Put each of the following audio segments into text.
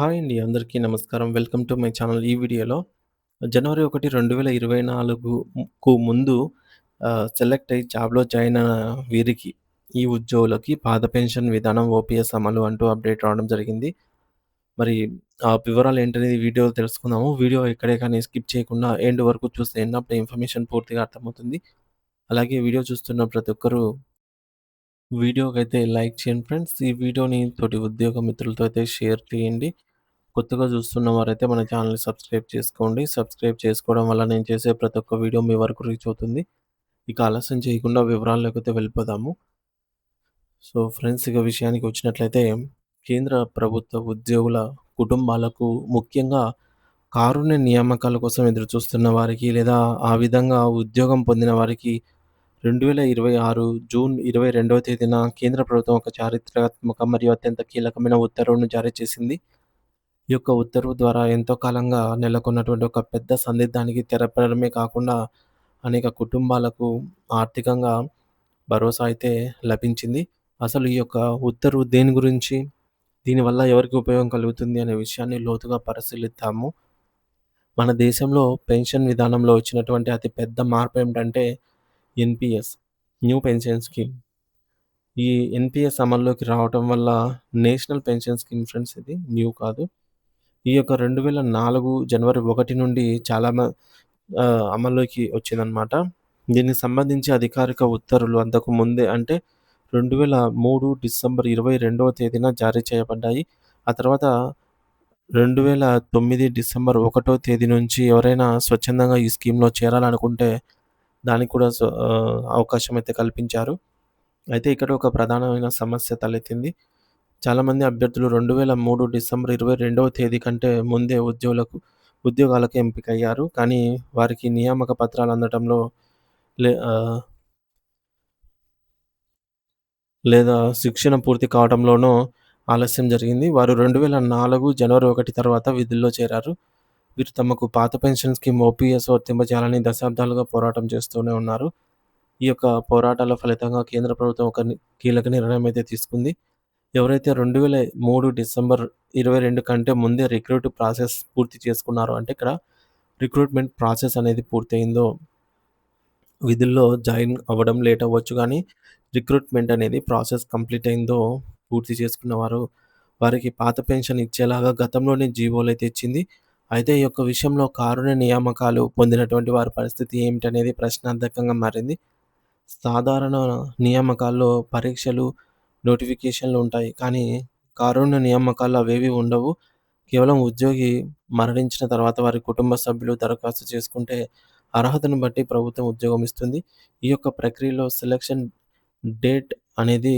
Hi అండి. అందరికీ నమస్కారం. Welcome to my channel. ఈ వీడియోలో జనవరి 1, 2024కు ముందు సెలెక్ట్ అయ్యి జాబ్‌లో జాయిన్ అయిన వీరికి, ఈ ఉద్యోగులకి పాత పెన్షన్ విధానం ఓపీఎస్ అమలు అంటూ అప్డేట్ రావడం జరిగింది. మరి ఆ వివరాలు ఏంటనేది వీడియోలో తెలుసుకుందాము. వీడియో ఎక్కడే కానీ స్కిప్ చేయకుండా ఎండ్ వరకు చూస్తే అప్పుడే ఇన్ఫర్మేషన్ పూర్తిగా అర్థమవుతుంది. అలాగే వీడియో చూస్తున్న ప్రతి ఒక్కరు వీడియోకైతే లైక్ చేయండి ఫ్రెండ్స్. ఈ వీడియోని తోటి ఉద్యోగ మిత్రులతో అయితే షేర్ చేయండి. కొత్తగా చూస్తున్న వారైతే మన ఛానల్‌ని సబ్స్క్రైబ్ చేసుకోండి. సబ్స్క్రైబ్ చేసుకోవడం వల్ల నేను చేసే ప్రతి ఒక్క వీడియో మీ వరకు రీచ్ అవుతుంది. ఇక ఆలస్యం చేయకుండా వివరాల్లోకైతే వెళ్ళిపోదాము. సో ఫ్రెండ్స్, ఇక విషయానికి వచ్చినట్లయితే కేంద్ర ప్రభుత్వ ఉద్యోగుల కుటుంబాలకు ముఖ్యంగా కారుణ్య నియామకాల కోసం ఎదురుచూస్తున్న వారికి లేదా ఆ విధంగా ఉద్యోగం పొందిన వారికి 2026 జూన్ 22వ తేదీన కేంద్ర ప్రభుత్వం ఒక చారిత్రాత్మక మరియు అత్యంత కీలకమైన ఉత్తర్వును జారీ చేసింది. ఈ యొక్క ఉత్తర్వు ద్వారా ఎంతో కాలంగా నెలకొన్నటువంటి ఒక పెద్ద సందిగ్ధానికి తెరపడమే కాకుండా అనేక కుటుంబాలకు ఆర్థికంగా భరోసా అయితే లభించింది. అసలు ఈ యొక్క ఉత్తర్వు దేని గురించి, దీనివల్ల ఎవరికి ఉపయోగం కలుగుతుంది అనే విషయాన్ని లోతుగా పరిశీలిద్దాము. మన దేశంలో పెన్షన్ విధానంలో వచ్చినటువంటి అతి పెద్ద మార్పు ఏమిటంటే ఎన్‌పీఎస్, న్యూ పెన్షన్ స్కీమ్. ఈ ఎన్‌పీఎస్ అమల్లోకి రావటం వల్ల నేషనల్ పెన్షన్ స్కీమ్ ఫ్రెండ్స్, ఇది న్యూ కాదు. ఈ యొక్క 2004 జనవరి 1 నుండి అమల్లోకి వచ్చిందనమాట. దీనికి సంబంధించి అధికారిక ఉత్తర్వులు అంతకు ముందే అంటే 2003 డిసెంబర్ 22వ తేదీన జారీ చేయబడ్డాయి. ఆ తర్వాత 2009 డిసెంబర్ 1 తేదీ నుంచి ఎవరైనా స్వచ్ఛందంగా ఈ స్కీమ్‌లో చేరాలనుకుంటే దానికి కూడా అవకాశం అయితే కల్పించారు. అయితే ఇక్కడ ఒక ప్రధానమైన సమస్య తలెత్తింది. చాలామంది అభ్యర్థులు 2003 డిసెంబర్ 22వ తేదీ కంటే ముందే ఉద్యోగాలకు ఎంపికయ్యారు. కానీ వారికి నియామక పత్రాలు అందటంలో లే ఆహ్, లేదా శిక్షణ పూర్తి కావడంలోనో ఆలస్యం జరిగింది. వారు 2004 జనవరి 1 తర్వాత విధుల్లో చేరారు. వీరు తమకు పాత పెన్షన్ స్కీమ్ ఓపీఎస్ వర్తింపజేయాలని దశాబ్దాలుగా పోరాటం చేస్తూనే ఉన్నారు. ఈ యొక్క పోరాటాల ఫలితంగా కేంద్ర ప్రభుత్వం ఒక కీలక నిర్ణయం అయితే తీసుకుంది. ఎవరైతే 2003 డిసెంబర్ 22 కంటే ముందే రిక్రూట్ ప్రాసెస్ పూర్తి చేసుకున్నారో, అంటే ఇక్కడ రిక్రూట్‌మెంట్ ప్రాసెస్ అనేది పూర్తయిందో, విధుల్లో జాయిన్ అవ్వడం లేట్ అవ్వచ్చు గానీ, రిక్రూట్‌మెంట్ అనేది ప్రాసెస్ కంప్లీట్ అయిందో పూర్తి చేసుకున్నవారు, వారికి పాత పెన్షన్ ఇచ్చేలాగా గతంలోనే జీవోలైతే ఇచ్చింది. అయితే ఈ యొక్క విషయంలో కారుణ్య నియామకాలు పొందినటువంటి వారి పరిస్థితి ఏమిటనేది ప్రశ్నార్థకంగా మారింది. సాధారణ నియామకాల్లో పరీక్షలు, నోటిఫికేషన్‌లు ఉంటాయి. కానీ కారుణ్య నియామకాల్లో అవేవి ఉండవు. కేవలం ఉద్యోగి మరణించిన తర్వాత వారి కుటుంబ సభ్యులు దరఖాస్తు చేసుకుంటే అర్హతను బట్టి ప్రభుత్వం ఉద్యోగం ఇస్తుంది. ఈ యొక్క ప్రక్రియలో సెలక్షన్ డేట్ అనేది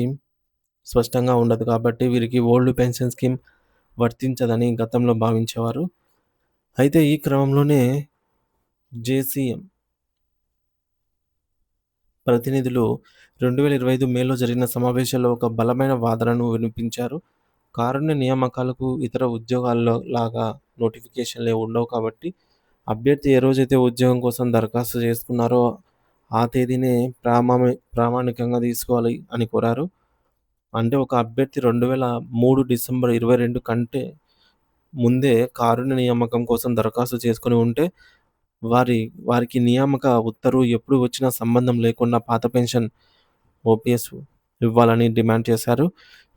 స్పష్టంగా ఉండదు కాబట్టి వీరికి ఓల్డ్ పెన్షన్ స్కీమ్ వర్తించదని గతంలో భావించేవారు. అయితే ఈ క్రమంలోనే జేసీఎం ప్రతినిధులు 2025 మేలో జరిగిన సమావేశంలో ఒక బలమైన వాదనను వినిపించారు. కారుణ్య నియామకాలకు ఇతర ఉద్యోగాల్లో లాగా నోటిఫికేషన్‌లు ఉండవు కాబట్టి, అభ్యర్థి ఏ రోజైతే ఉద్యోగం కోసం దరఖాస్తు చేసుకున్నారో, ఆ తేదీనే ప్రామాణికంగా తీసుకోవాలి అని కోరారు. అంటే ఒక అభ్యర్థి 2003 డిసెంబర్ 22 కంటే ముందే కారుణ్య నియామకం కోసం దరఖాస్తు చేసుకొని ఉంటే వారి వారికి నియామక ఉత్తర్వు ఎప్పుడు వచ్చినా సంబంధం లేకుండా పాత పెన్షన్ ఓపీఎస్ ఇవ్వాలని డిమాండ్ చేశారు.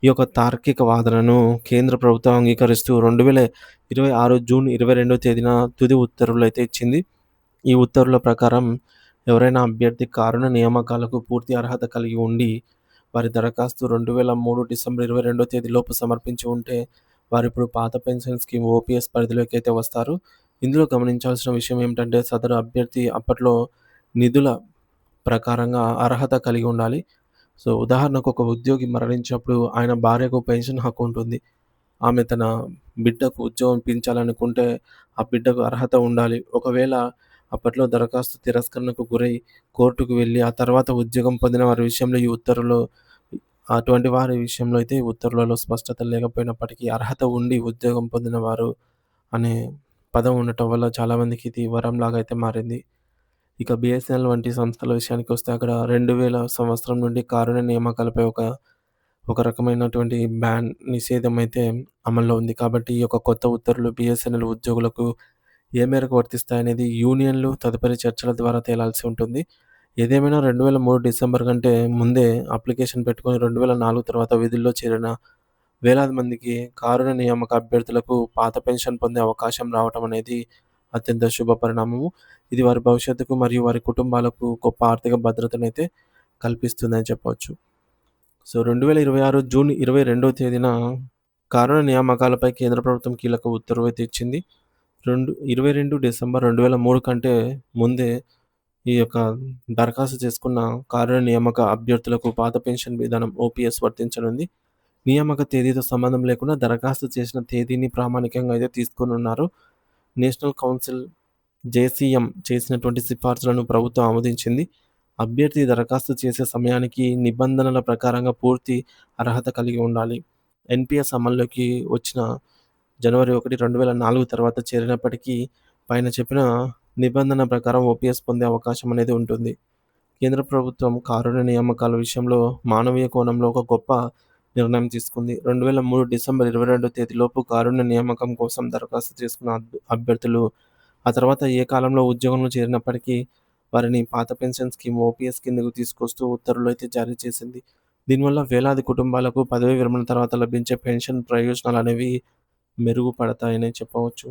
ఈ యొక్క తార్కిక వాదనను కేంద్ర ప్రభుత్వం అంగీకరిస్తూ 2026 జూన్ 22వ తేదీన తుది ఉత్తర్వులైతే ఇచ్చింది. ఈ ఉత్తర్వుల ప్రకారం ఎవరైనా అభ్యర్థి కారుణ్య నియామకాలకు పూర్తి అర్హత కలిగి ఉండి, వారి దరఖాస్తు 2003 డిసెంబర్ 22వ తేదీలోపు సమర్పించి ఉంటే, వారిప్పుడు పాత పెన్షన్ స్కీమ్ ఓపీఎస్ పరిధిలోకైతే వస్తారు. ఇందులో గమనించాల్సిన విషయం ఏమిటంటే, సదరు అభ్యర్థి అప్పట్లో నిధుల ప్రకారంగా అర్హత కలిగి ఉండాలి. సో, ఉదాహరణకు ఒక ఉద్యోగి మరణించినప్పుడు ఆయన భార్యకు పెన్షన్ హక్కు ఉంటుంది. ఆమె తన బిడ్డకు ఉద్యోగం ఇప్పించాలనుకుంటే, ఆ బిడ్డకు అర్హత ఉండాలి. ఒకవేళ అప్పట్లో దరఖాస్తు తిరస్కరణకు గురై కోర్టుకు వెళ్లి, ఆ తర్వాత ఉద్యోగం పొందిన వారి విషయంలో ఈ ఉత్తర్వులు అటువంటి వారి విషయంలో అయితే ఈ ఉత్తర్వులలో స్పష్టత లేకపోయినప్పటికీ, అర్హత ఉండి ఉద్యోగం పొందిన వారు అనే పదం ఉండటం వల్ల చాలామందికి ఇది వరంలాగా అయితే మారింది. ఇక బీఎస్ఎన్ఎల్ వంటి సంస్థల విషయానికొస్తే అక్కడ 2000 సంవత్సరం నుండి కారుణ్య నియామకాలపై ఒక ఒక రకమైనటువంటి నిషేధం అయితే అమల్లో ఉంది. కాబట్టి ఈ యొక్క కొత్త ఉత్తర్వులు బీఎస్ఎన్ఎల్ ఉద్యోగులకు ఏ మేరకు వర్తిస్తాయనేది యూనియన్‌లు తదుపరి చర్చల ద్వారా తేలాల్సి ఉంటుంది. ఏదేమైనా 2003 డిసెంబర్ కంటే ముందే అప్లికేషన్ పెట్టుకొని 2004 తర్వాత విధుల్లో చేరిన వేలాది మందికి కారుణ్య నియామక అభ్యర్థులకు పాత పెన్షన్ పొందే అవకాశం రావటం అనేది అత్యంత శుభ పరిణామము. ఇది వారి భవిష్యత్తుకు మరియు వారి కుటుంబాలకు గొప్ప ఆర్థిక భద్రతనైతే కల్పిస్తుందని చెప్పవచ్చు. సో, 2026 జూన్ 22వ తేదీన కారుణ్య నియామకాలపై కేంద్ర ప్రభుత్వం కీలక ఉత్తర్వయితే ఇచ్చింది. 22 డిసెంబర్ 2003 కంటే ముందే ఈ యొక్క దరఖాస్తు చేసుకున్న కారుణ్య నియామక అభ్యర్థులకు పాత పెన్షన్ విధానం ఓపీఎస్ వర్తించనుంది. నియామక తేదీతో సంబంధం లేకుండా దరఖాస్తు చేసిన తేదీని ప్రామాణికంగా అయితే తీసుకోనున్నారు. నేషనల్ కౌన్సిల్ జేసీఎం చేసినటువంటి సిఫార్సులను ప్రభుత్వం ఆమోదించింది. అభ్యర్థి దరఖాస్తు చేసే సమయానికి నిబంధనల ప్రకారంగా పూర్తి అర్హత కలిగి ఉండాలి. ఎన్‌పీఎస్ అమల్లోకి వచ్చిన జనవరి 1, 2004 తర్వాత చేరినప్పటికీ పైన చెప్పిన నిబంధన ప్రకారం ఓపీఎస్ పొందే అవకాశం అనేది ఉంటుంది. కేంద్ర ప్రభుత్వం కారుణ్య నియామకాల విషయంలో మానవీయ కోణంలో ఒక గొప్ప నిర్ణయం తీసుకుంది. 2003 డిసెంబర్ 22వ తేదీలోపు కారుణ్య నియామకం కోసం దరఖాస్తు చేసుకున్న అభ్యర్థులు ఆ తర్వాత ఏ కాలంలో ఉద్యోగంలో చేరినప్పటికీ వారిని పాత పెన్షన్ స్కీమ్ ఓపీఎస్ కిందకు తీసుకొస్తూ ఉత్తర్వులైతే జారీ చేసింది. దీనివల్ల వేలాది కుటుంబాలకు పదవీ విరమణ తర్వాత లభించే పెన్షన్ ప్రయోజనాలనేవి మెరుగుపడతాయనే చెప్పవచ్చు.